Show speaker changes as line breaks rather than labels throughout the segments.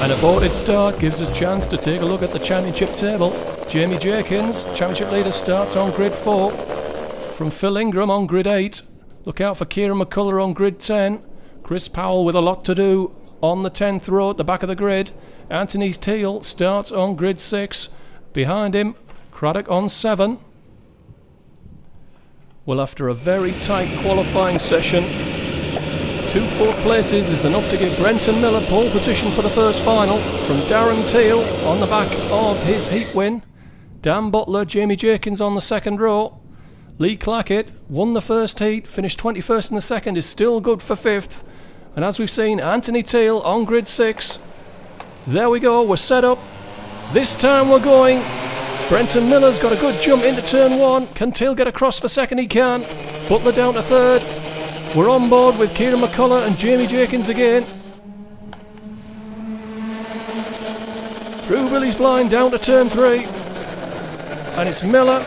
An aborted start gives us a chance to take a look at the championship table. Jamie Jenkins, championship leader, starts on grid 4. From Phil Ingram on grid 8. Look out for Kieran McCullough on grid 10. Chris Powell with a lot to do on the 10th row at the back of the grid. Anthony Teal starts on grid 6. Behind him, Craddock on 7. Well, after a very tight qualifying session, 2 fourth places is enough to give Brenton Miller pole position for the first final. From Darren Teal on the back of his heat win. Dan Butler, Jamie Jenkins on the second row. Lee Clackett won the first heat, finished 21st in the second, is still good for 5th. And as we've seen, Anthony Teal on grid 6. There we go, we're set up. This time we're going. Brenton Miller's got a good jump into turn 1. Can Teal get across for second? He can. Butler down to third. We're on board with Kieran McCullough and Jamie Jenkins again. Through Billy's blind down to turn 3. And it's Miller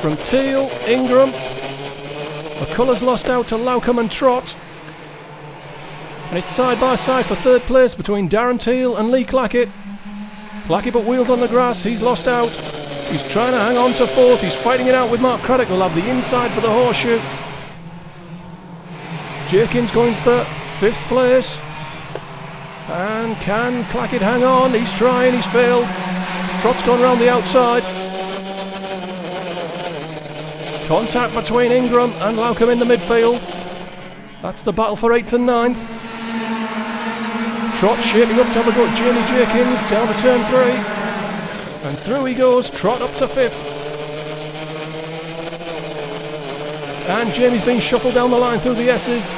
from Teal, Ingram. McCullough's lost out to Loucombe and Trott. And it's side by side for third place between Darren Teal and Lee Clackett. Clackett but wheels on the grass, he's lost out. He's trying to hang on to 4th, he's fighting it out with Mark Craddock, who'll have the inside for the horseshoe. Jenkins going for 5th place. And can Clackett hang on? He's trying, he's failed. Trott's gone round the outside. Contact between Ingram and Loucombe in the midfield. That's the battle for 8th and 9th. Trott shaping up to have a go at Jamie Jenkins down to turn 3. And through he goes, Trott up to 5th. And Jamie's being shuffled down the line through the S's.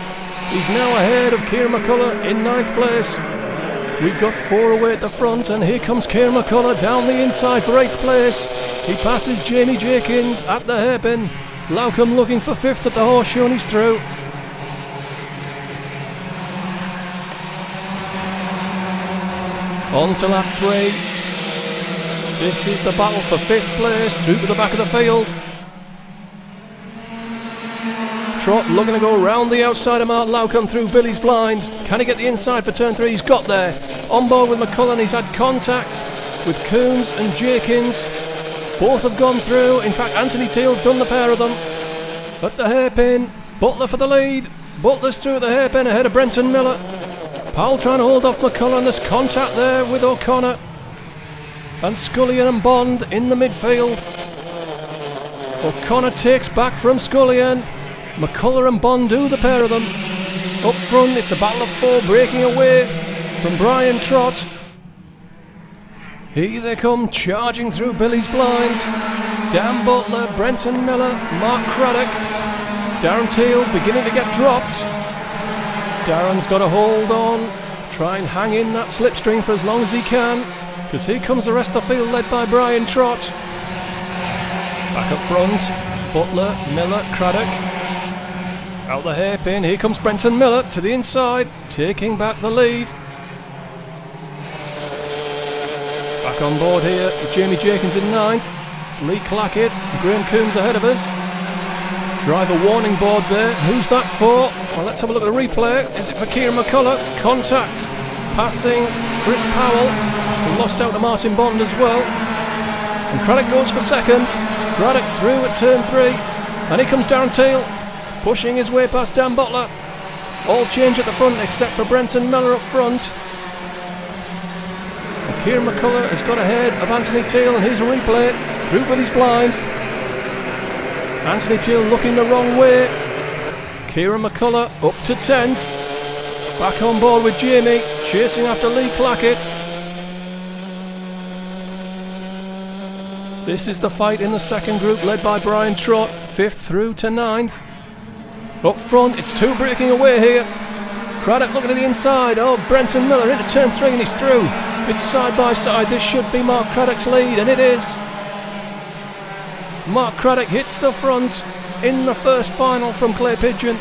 He's now ahead of Kieran McCullough in 9th place. We've got 4 away at the front, and here comes Kieran McCullough down the inside for 8th place. He passes Jamie Jenkins at the hairpin. Loucombe looking for 5th at the horseshoe, and he's through. On to lap 3. This is the battle for 5th place, through to the back of the field. Trott looking to go round the outside of Mark Loucombe through Billy's blind. Can he get the inside for turn 3? He's got there. On board with McCullough, he's had contact with Coombs and Jenkins. Both have gone through. In fact, Anthony Teal's done the pair of them. At the hairpin, Butler for the lead. Butler's through at the hairpin ahead of Brenton Miller. Powell trying to hold off McCullough, and there's contact there with O'Connor. And Scullion and Bond in the midfield. O'Connor takes back from Scullion. McCullough and Bond do the pair of them. Up front, it's a battle of 4, breaking away from Brian Trott. Here they come, charging through Billy's blind. Dan Butler, Brenton Miller, Mark Craddock. Darren Teal beginning to get dropped. Darren's got to hold on, try and hang in that slipstream for as long as he can, because here comes the rest of the field led by Brian Trott. Back up front, Butler, Miller, Craddock. Out the hairpin, here comes Brenton Miller to the inside, taking back the lead. Back on board here with Jamie Jenkins in 9th. It's Lee Clackett and Graham Coombs ahead of us. Driver warning board there. Who's that for? Well, let's have a look at the replay. Is it for Kieran McCullough? Contact. Passing Chris Powell, who lost out to Martin Bond as well. And Craddock goes for second. Craddock through at turn 3. And here comes Darren Teal, pushing his way past Dan Butler. All change at the front except for Brenton Miller up front. And Kieran McCullough has got ahead of Anthony Teal, and here's a replay through Billy's blind. Anthony Teal looking the wrong way. Kieran McCullough up to 10th. Back on board with Jamie, chasing after Lee Clackett. This is the fight in the second group, led by Brian Trott, 5th through to 9th. Up front, it's 2 breaking away here. Craddock looking at the inside. Oh, Brenton Miller into turn 3 and he's through. It's side by side. This should be Mark Craddock's lead, and it is. Mark Craddock hits the front in the first final from Clay Pigeon.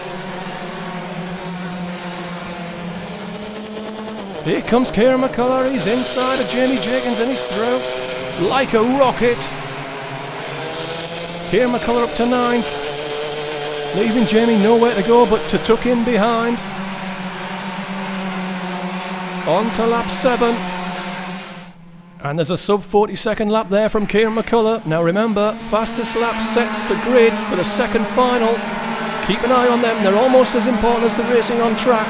Here comes Kieran McCullough, he's inside of Jamie Jenkins and he's through like a rocket. Kieran McCullough up to 9th, leaving Jamie nowhere to go but to tuck in behind. On to lap 7. And there's a sub 40-second lap there from Kieran McCullough. Now remember, fastest lap sets the grid for the second final. Keep an eye on them, they're almost as important as the racing on track.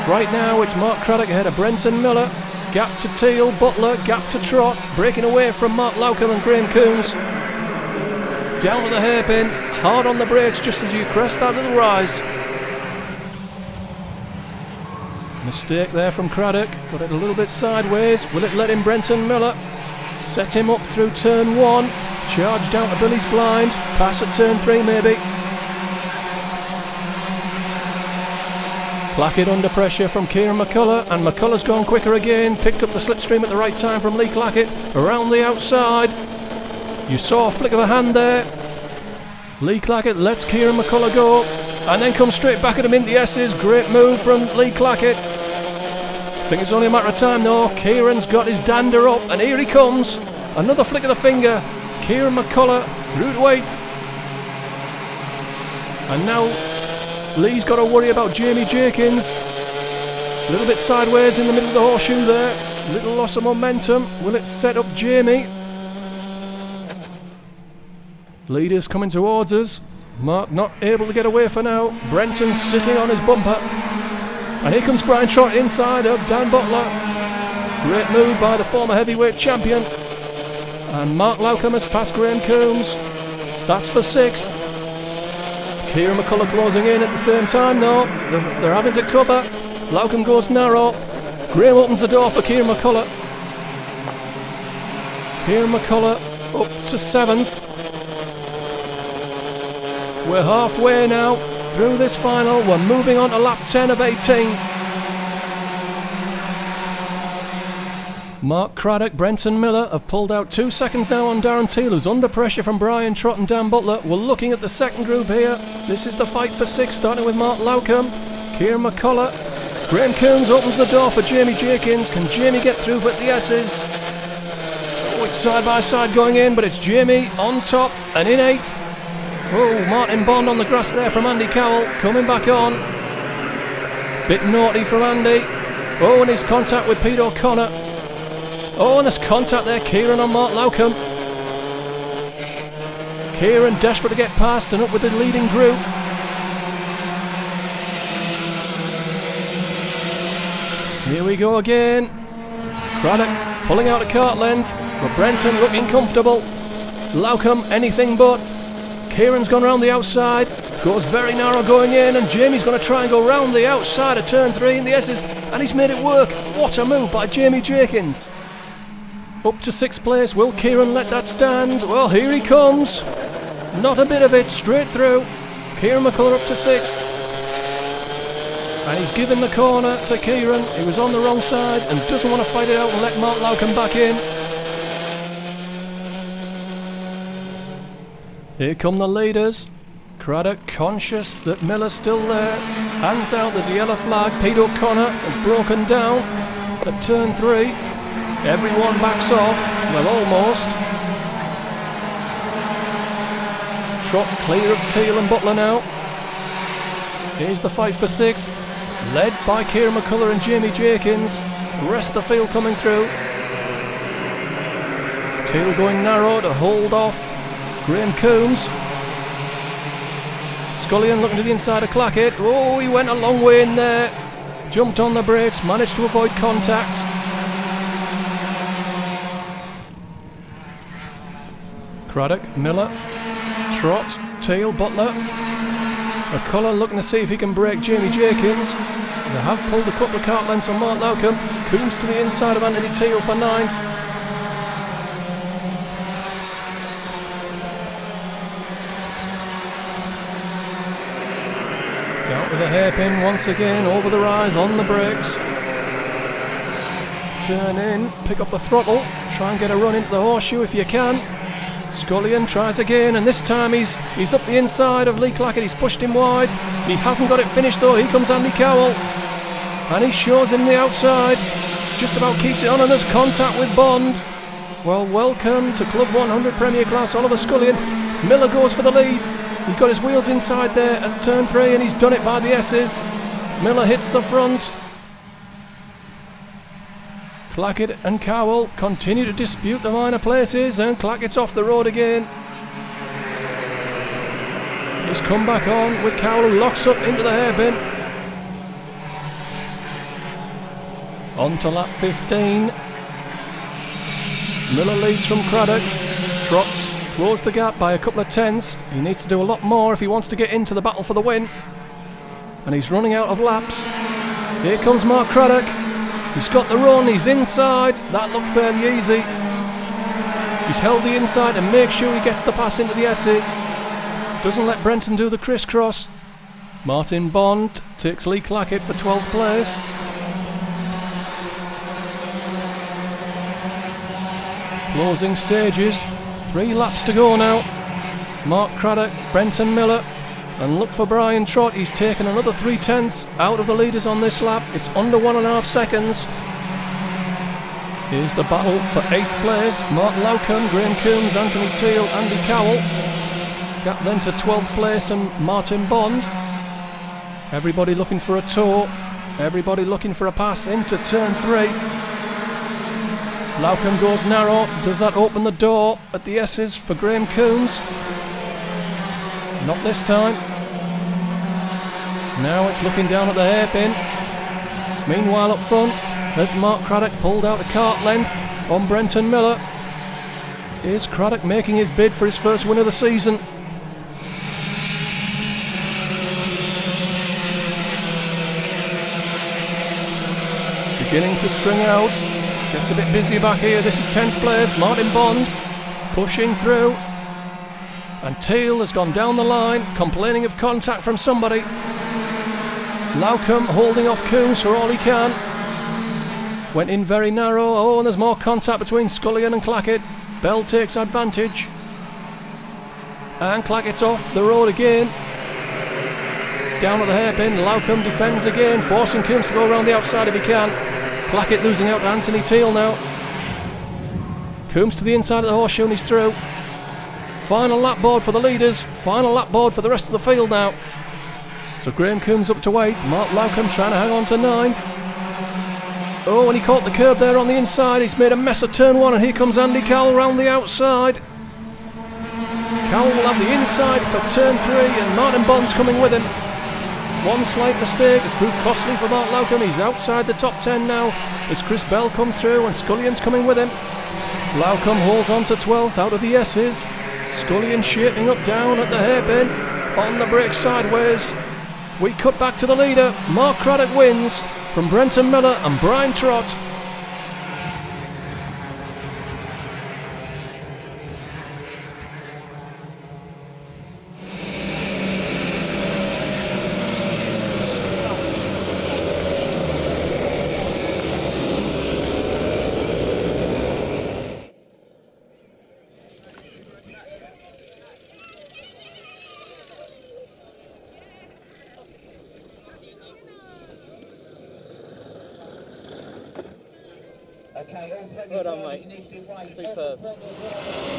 Right now it's Mark Craddock ahead of Brenton Miller. Gap to Teal, Butler, gap to Trott. Breaking away from Mark Lauckham and Graham Coombs. Down to the hairpin, hard on the brakes just as you crest that little rise. Mistake there from Craddock, got it a little bit sideways. Will it let in Brenton Miller? Set him up through turn 1. Charge down to Billy's blind. Pass at turn 3 maybe. Clackett under pressure from Kieran McCullough, and McCullough's gone quicker again. Picked up the slipstream at the right time from Lee Clackett. Around the outside. You saw a flick of a hand there. Lee Clackett lets Kieran McCullough go, and then comes straight back at him in the S's. Great move from Lee Clackett. I think it's only a matter of time though. Kieran's got his dander up, and here he comes. Another flick of the finger. Kieran McCullough through to 8th. And now Lee's got to worry about Jamie Jenkins. A little bit sideways in the middle of the horseshoe there. Little loss of momentum. Will it set up Jamie? Leader's coming towards us. Mark not able to get away for now. Brenton sitting on his bumper. And here comes Brian Trott inside of Dan Butler. Great move by the former heavyweight champion. And Mark Lauckham has passed Graham Coombs. That's for 6th. Kieran McCullough closing in at the same time though. They're having to cover. Lauckham goes narrow. Graham opens the door for Kieran McCullough. Kieran McCullough up to 7th. We're halfway now through this final. We're moving on to lap 10 of 18. Mark Craddock, Brenton Miller have pulled out 2 seconds now on Darren Teal, who's under pressure from Brian Trott and Dan Butler. We're looking at the second group here. This is the fight for 6, starting with Mark Lauckham, Kieran McCullough. Graham Coombs opens the door for Jamie Jenkins. Can Jamie get through for the S's? Oh, it's side by side going in, but it's Jamie on top and in 8th. Oh, Martin Bond on the grass there from Andy Cowell, coming back on. Bit naughty from Andy. Oh, and his contact with Pete O'Connor. Oh, and there's contact there, Kieran on Mark Lauckham. Kieran desperate to get past and up with the leading group. Here we go again. Craddock pulling out a cart length, but Brenton looking comfortable. Lauckham anything but. Kieran's gone round the outside, goes very narrow going in, and Jamie's going to try and go round the outside of turn 3 in the S's, and he's made it work. What a move by Jamie Jenkins. Up to 6th place, will Kieran let that stand? Well, here he comes. Not a bit of it, straight through. Kieran McCullough up to 6th. And he's given the corner to Kieran. He was on the wrong side and doesn't want to fight it out and let Mark Lauckham back in. Here come the leaders. Craddock conscious that Miller's still there. Hands out, there's a yellow flag. Pete O'Connor has broken down at turn 3. Everyone backs off, well almost. Trott clear of Teal and Butler now. Here's the fight for 6th, led by Kieran McCullough and Jamie Jenkins. The rest of the field coming through. Teal going narrow to hold off Graham Coombs. Scullion looking to the inside of Clackett. Oh, he went a long way in there. Jumped on the brakes, managed to avoid contact. Craddock, Miller, Trott, Teal, Butler. McCullough looking to see if he can break Jamie Jenkins. They have pulled a couple of cart lengths on Mark Lauckham. Coombs to the inside of Anthony Teal for 9th. Down with a hairpin once again, over the rise, on the brakes. Turn in, pick up the throttle, try and get a run into the horseshoe if you can. Scullion tries again, and this time he's up the inside of Lee Clackett. He's pushed him wide. He hasn't got it finished though. Here comes Andy Cowell. And he shows him the outside. Just about keeps it on and there's contact with Bond. Well, welcome to Club 100 Premier Class, Oliver Scullion. Miller goes for the lead. He's got his wheels inside there at turn 3 and he's done it by the S's. Miller hits the front. Clackett and Cowell continue to dispute the minor places and Clackett's off the road again. He's come back on with Cowell who locks up into the hairpin. On to lap 15. Miller leads from Craddock. Trots closed the gap by a couple of tenths. He needs to do a lot more if he wants to get into the battle for the win. And he's running out of laps. Here comes Mark Craddock. He's got the run, he's inside. That looked fairly easy. He's held the inside and makes sure he gets the pass into the S's. Doesn't let Brenton do the crisscross. Martin Bond takes Lee Clackett for 12th place. Closing stages, 3 laps to go now. Mark Craddock, Brenton Miller, and look for Brian Trott. He's taken another 3 tenths out of the leaders on this lap. It's under 1.5 seconds. Here's the battle for 8th place. Mark Loucombe, Graham Coombs, Anthony Teal, Andy Cowell. Gap then to 12th place and Martin Bond. Everybody looking for a tow. Everybody looking for a pass into turn 3. Loucombe goes narrow. Does that open the door at the S's for Graham Coombs? Not this time. Now it's looking down at the hairpin. Meanwhile up front, there's Mark Craddock pulled out a kart length on Brenton Miller. Here's Craddock making his bid for his first win of the season. Beginning to string out. Gets a bit busy back here. This is 10th place. Martin Bond pushing through. And Teal has gone down the line, complaining of contact from somebody. Loucombe holding off Coombs for all he can. Went in very narrow. Oh, and there's more contact between Scullion and Clackett. Bell takes advantage. And Clackett's off the road again. Down at the hairpin. Loucombe defends again, forcing Coombs to go around the outside if he can. Clackett losing out to Anthony Teal now. Coombs to the inside of the horseshoe and he's through. Final lap board for the leaders. Final lap board for the rest of the field now. So Graham Coombs up to 8th. Mark Loucombe trying to hang on to 9th. Oh, and he caught the curb there on the inside. He's made a mess of turn 1 and here comes Andy Cowell round the outside. Cowell will have the inside for turn 3 and Martin Bond's coming with him. One slight mistake has proved costly for Mark Loucombe. He's outside the top 10 now as Chris Bell comes through and Scullion's coming with him. Loucombe holds on to 12th out of the S's. Scullion shaping up down at the hairpin. On the brake sideways. We cut back to the leader. Mark Craddock wins from Brenton Miller and Brian Trott.
Okay, all
Well done, mate. Superb.